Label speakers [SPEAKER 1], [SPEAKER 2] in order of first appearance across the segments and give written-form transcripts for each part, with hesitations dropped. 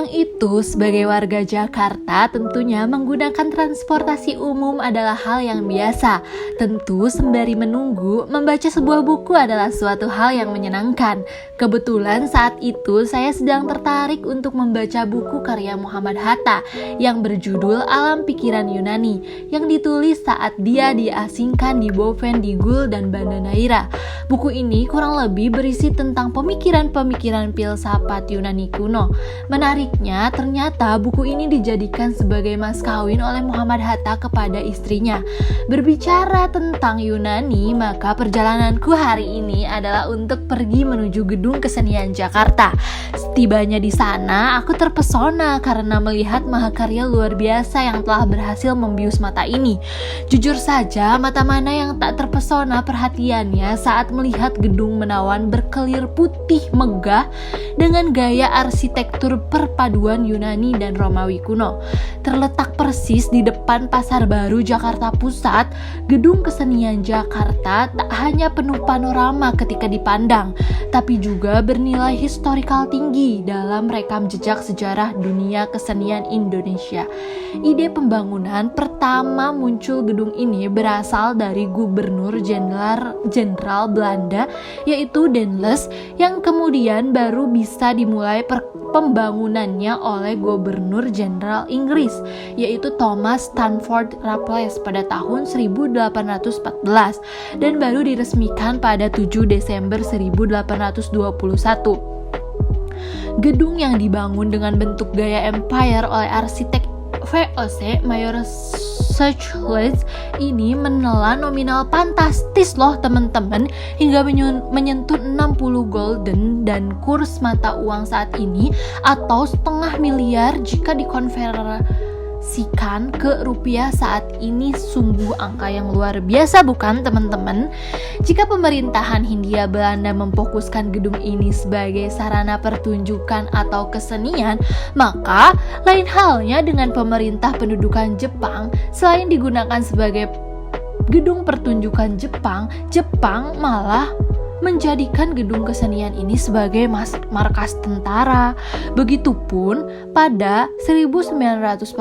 [SPEAKER 1] Siang itu, sebagai warga Jakarta, tentunya menggunakan transportasi umum adalah hal yang biasa. Tentu, sembari menunggu, membaca sebuah buku adalah suatu hal yang menyenangkan. Kebetulan saat itu, saya sedang tertarik untuk membaca buku karya Muhammad Hatta yang berjudul Alam Pikiran Yunani, yang ditulis saat dia diasingkan di Bovendigul dan Banda Neira. Buku ini kurang lebih berisi tentang pemikiran-pemikiran filsafat Yunani kuno. Menariknya, ternyata buku ini dijadikan sebagai mas kawin oleh Muhammad Hatta kepada istrinya. Berbicara tentang Yunani, maka perjalananku hari ini adalah untuk pergi menuju Gedung Kesenian Jakarta. Setibanya di sana, aku terpesona karena melihat mahakarya luar biasa yang telah berhasil membius mata ini. Jujur saja, mata mana yang tak terpesona perhatiannya saat melihat gedung menawan berkelir putih megah dengan gaya arsitektur perpaduan Yunani dan Romawi kuno. Terletak persis di depan Pasar Baru Jakarta Pusat, Gedung Kesenian Jakarta tak hanya penuh panorama ketika dipandang, tapi juga bernilai historikal tinggi dalam rekam jejak sejarah dunia kesenian Indonesia. Ide pembangunan pertama muncul gedung ini berasal dari Gubernur Jenderal Belanda, yaitu Den Lus, yang kemudian baru bisa dimulai pembangunannya oleh Gubernur Jenderal Inggris, yaitu Thomas Stamford Raffles pada tahun 1814 dan baru diresmikan pada 7 Desember 1821. Gedung yang dibangun dengan bentuk gaya empire oleh arsitek VOC Mayor Schultz ini menelan nominal fantastis loh teman-teman, hingga menyentuh 60 golden, dan kurs mata uang saat ini atau setengah miliar jika dikonversikan ke rupiah saat ini. Sungguh angka yang luar biasa, bukan teman-teman? Jika pemerintahan Hindia Belanda memfokuskan gedung ini sebagai sarana pertunjukan atau kesenian, maka lain halnya dengan pemerintah pendudukan Jepang. Selain digunakan sebagai gedung pertunjukan Jepang malah menjadikan gedung kesenian ini sebagai markas tentara. Begitupun pada 1941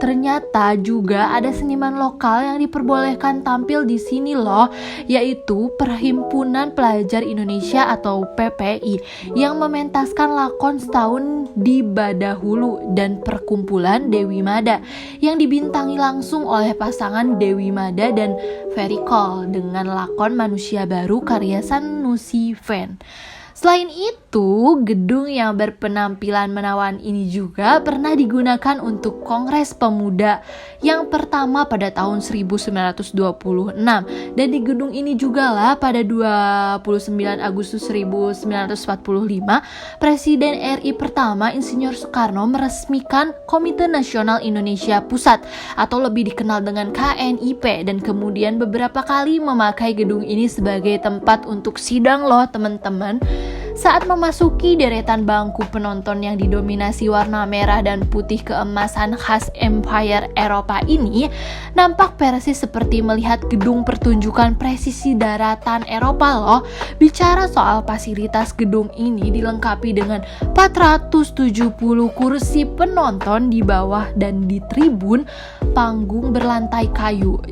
[SPEAKER 1] ternyata juga ada seniman lokal yang diperbolehkan tampil di sini loh, yaitu Perhimpunan Pelajar Indonesia atau PPI yang mementaskan lakon Setahun di Badahulu dan Perkumpulan Dewi Mada yang dibintangi langsung oleh pasangan Dewi Mada dan Ferry Cole dengan lakon Manusia Baru karya Sanusi Fen. Selain itu, gedung yang berpenampilan menawan ini juga pernah digunakan untuk Kongres Pemuda yang pertama pada tahun 1926, dan di gedung ini jugalah pada 29 Agustus 1945 Presiden RI pertama Insinyur Soekarno meresmikan Komite Nasional Indonesia Pusat atau lebih dikenal dengan KNIP, dan kemudian beberapa kali memakai gedung ini sebagai tempat untuk sidang loh teman-teman. Saat memasuki deretan bangku penonton yang didominasi warna merah dan putih keemasan khas Empire Eropa ini, nampak persis seperti melihat gedung pertunjukan presisi daratan Eropa loh. Bicara soal fasilitas, gedung ini dilengkapi dengan 470 kursi penonton di bawah dan di tribun, panggung berlantai kayu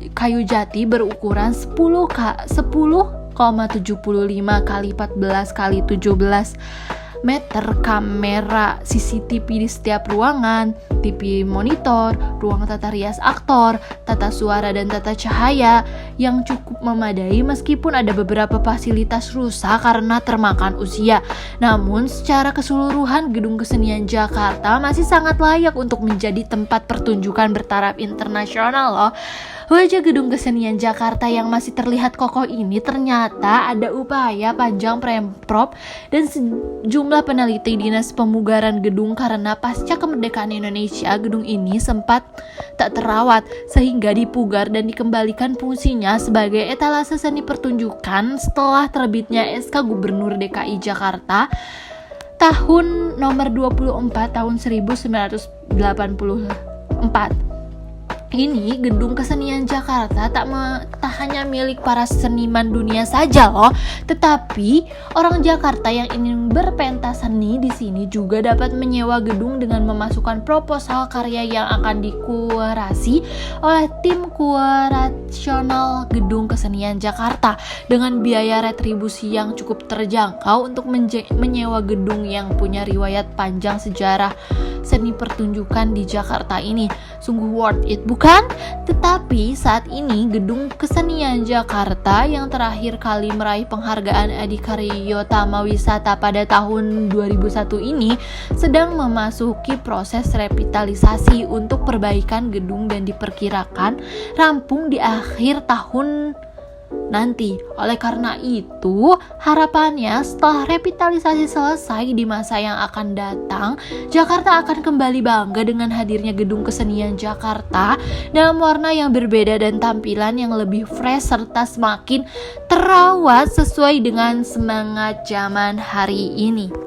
[SPEAKER 1] jati berukuran 10,75 x 14 x 17 meter, kamera CCTV di setiap ruangan, TV monitor, ruang tata rias aktor, tata suara dan tata cahaya yang cukup memadai meskipun ada beberapa fasilitas rusak karena termakan usia. Namun secara keseluruhan Gedung Kesenian Jakarta masih sangat layak untuk menjadi tempat pertunjukan bertaraf internasional loh. Wajah Gedung Kesenian Jakarta yang masih terlihat kokoh ini ternyata ada upaya panjang Pemprov dan sejumlah peneliti Dinas Pemugaran Gedung, karena pasca kemerdekaan Indonesia gedung ini sempat tak terawat sehingga dipugar dan dikembalikan fungsinya sebagai etalase seni pertunjukan setelah terbitnya SK Gubernur DKI Jakarta tahun nomor 24 tahun 1984. ini gedung kesenian Jakarta tak hanya milik para seniman dunia saja loh, tetapi orang Jakarta yang ingin berpentas seni di sini juga dapat menyewa gedung dengan memasukkan proposal karya yang akan dikurasi oleh tim kurasional gedung kesenian Jakarta dengan biaya retribusi yang cukup terjangkau untuk menyewa gedung yang punya riwayat panjang sejarah seni pertunjukan di Jakarta ini. Sungguh worth it, bukan? Tetapi saat ini gedung kesenian Jakarta yang terakhir kali meraih penghargaan Adikarya Tama Wisata pada tahun 2001 ini sedang memasuki proses revitalisasi untuk perbaikan gedung dan diperkirakan rampung di akhir tahun nanti. Oleh karena itu, harapannya setelah revitalisasi selesai di masa yang akan datang, Jakarta akan kembali bangga dengan hadirnya gedung kesenian Jakarta dalam warna yang berbeda dan tampilan yang lebih fresh serta semakin terawat sesuai dengan semangat zaman hari ini.